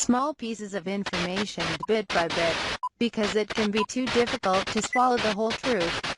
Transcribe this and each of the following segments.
small pieces of information bit by bit, because it can be too difficult to swallow the whole truth.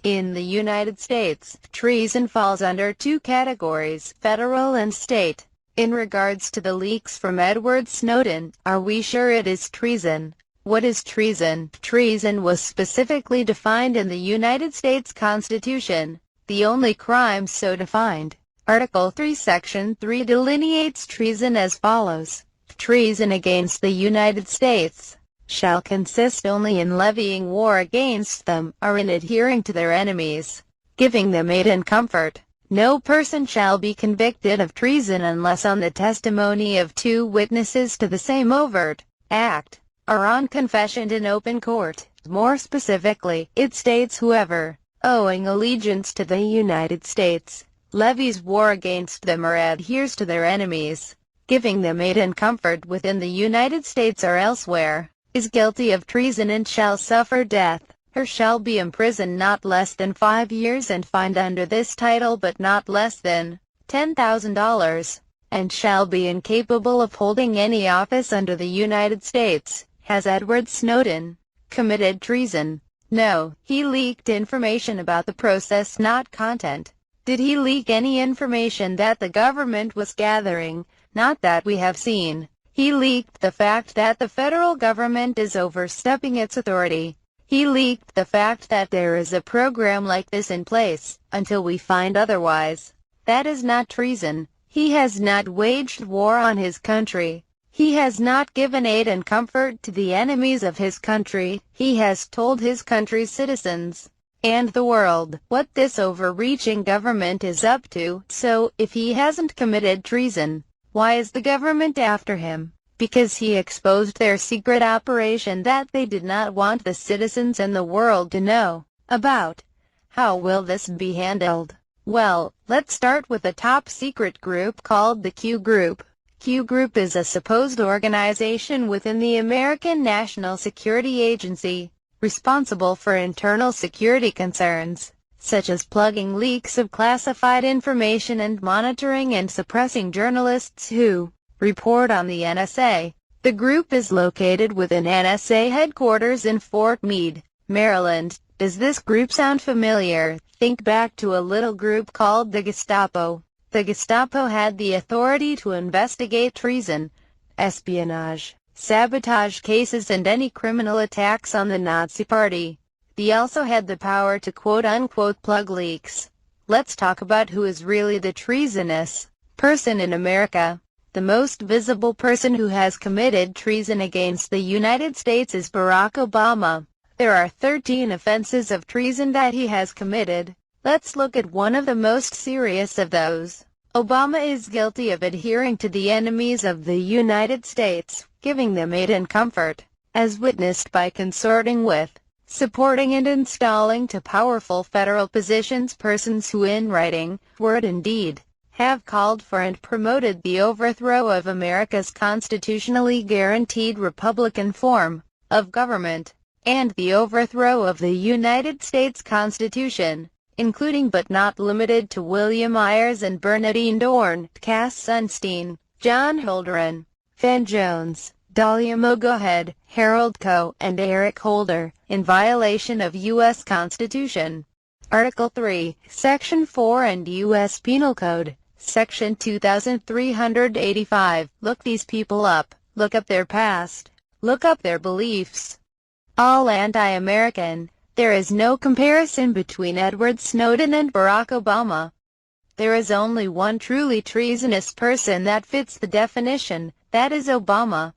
In the United States, treason falls under two categories, federal and state. In regards to the leaks from Edward Snowden, are we sure it is treason? What is treason? Treason was specifically defined in the United States Constitution, the only crime so defined. Article 3 Section 3 delineates treason as follows. Treason against the United States shall consist only in levying war against them, or in adhering to their enemies, giving them aid and comfort. No person shall be convicted of treason unless on the testimony of two witnesses to the same overt act, or on confession in open court. More specifically, it states whoever, owing allegiance to the United States, levies war against them or adheres to their enemies, giving them aid and comfort within the United States or elsewhere, is guilty of treason and shall suffer death, or shall be imprisoned not less than 5 years and fined under this title but not less than $10,000, and shall be incapable of holding any office under the United States. Has Edward Snowden committed treason? No, he leaked information about the process, not content. Did he leak any information that the government was gathering? Not that we have seen. He leaked the fact that the federal government is overstepping its authority. He leaked the fact that there is a program like this in place, until we find otherwise. That is not treason. He has not waged war on his country. He has not given aid and comfort to the enemies of his country. He has told his country's citizens and the world what this overreaching government is up to. So, if he hasn't committed treason, why is the government after him? Because he exposed their secret operation that they did not want the citizens and the world to know about. How will this be handled? Well, let's start with a top-secret group called the Q Group. Q Group is a supposed organization within the American National Security Agency, responsible for internal security concerns, such as plugging leaks of classified information and monitoring and suppressing journalists who report on the NSA. The group is located within NSA headquarters in Fort Meade, Maryland. Does this group sound familiar? Think back to a little group called the Gestapo. The Gestapo had the authority to investigate treason, espionage, sabotage cases and any criminal attacks on the Nazi Party. They also had the power to quote-unquote plug leaks. Let's talk about who is really the treasonous person in America. The most visible person who has committed treason against the United States is Barack Obama. There are 13 offenses of treason that he has committed. Let's look at one of the most serious of those. Obama is guilty of adhering to the enemies of the United States, giving them aid and comfort, as witnessed by consorting with, supporting and installing to powerful federal positions persons who in writing, word and deed, have called for and promoted the overthrow of America's constitutionally guaranteed Republican form of government, and the overthrow of the United States Constitution, including but not limited to William Ayers and Bernardine Dorn, Cass Sunstein, John Holdren, Van Jones, Dahlia Mogohead, Harold Coe, and Eric Holder, in violation of U.S. Constitution. Article 3, Section 4 and U.S. Penal Code, Section 2385. Look these people up. Look up their past. Look up their beliefs. All anti-American. There is no comparison between Edward Snowden and Barack Obama. There is only one truly treasonous person that fits the definition, that is Obama.